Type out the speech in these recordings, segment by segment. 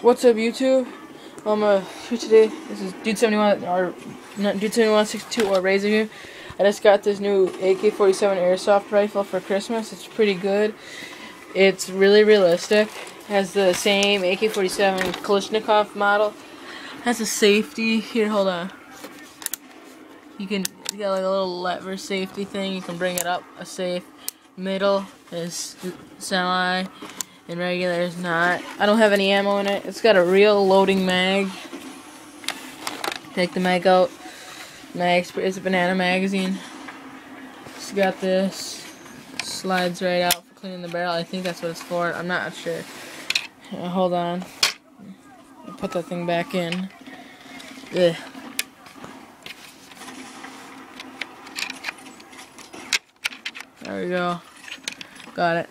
What's up, YouTube? Here today. This is Dude71 or not Dude7162 or Razor here. I just got this new AK47 airsoft rifle for Christmas. It's pretty good. It's really realistic. It has the same AK47 Kalashnikov model. It has a safety here. Hold on. It's got like a little lever safety thing. You can bring it up a safe. Middle is semi. And regular is not. I don't have any ammo in it. It's got a real loading mag. Take the mag out. It's a banana magazine. It's got this. Slides right out for cleaning the barrel. I think that's what it's for. I'm not sure. Hold on. I'll put that thing back in. Ugh. There we go. Got it.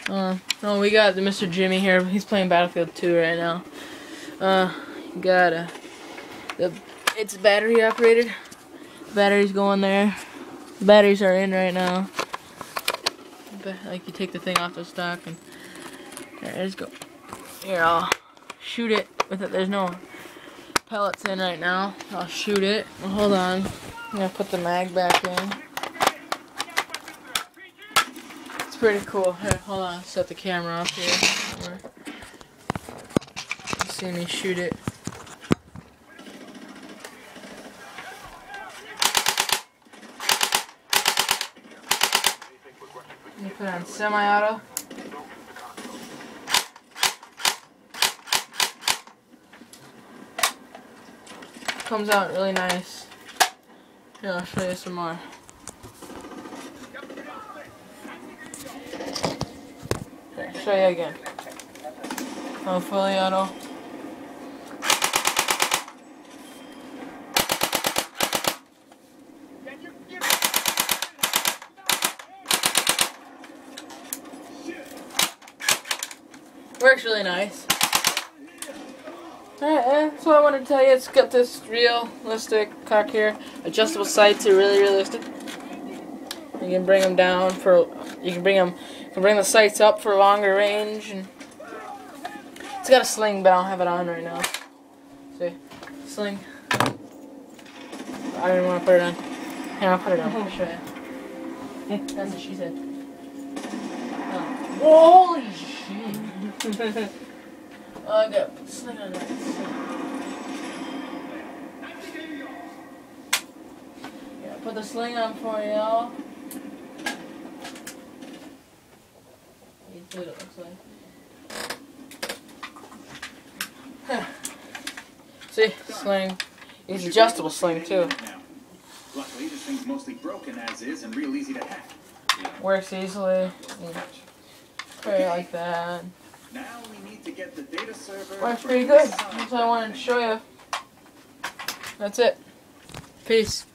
Oh, we got Mr. Jimmy here. He's playing Battlefield 2 right now. It's battery operated. Batteries going there. The batteries are in right now. Like you take the thing off the stock and there it go. Here, I'll shoot it with it. There's no pellets in right now. I'll shoot it. Well, hold on. I'm gonna put the mag back in. It's pretty cool. Here, hold on. Set the camera off here. See me shoot it. Let me put it on semi-auto. Comes out really nice. Here, I'll show you some more. Here, show you again. Oh, fully auto. Works really nice. Alright, that's what I wanted to tell you. It's got this realistic cock here. Adjustable sights are really realistic. You can bring them down for. You can bring the sights up for longer range. And it's got a sling, but I don't have it on right now. See, sling. I didn't want to put it on. Here, I'll put it on. I'll show you. That's what she said. Oh. Holy shit! I got sling on that. Yeah, put the sling on for y'all. What it looks like. See, sling. It's adjustable sling too. Luckily, this thing's mostly broken as is and real easy to hack. Works easily. Put it like that. Now we need to get the data server. Works pretty good. That's what I wanted to show you. That's it. Peace.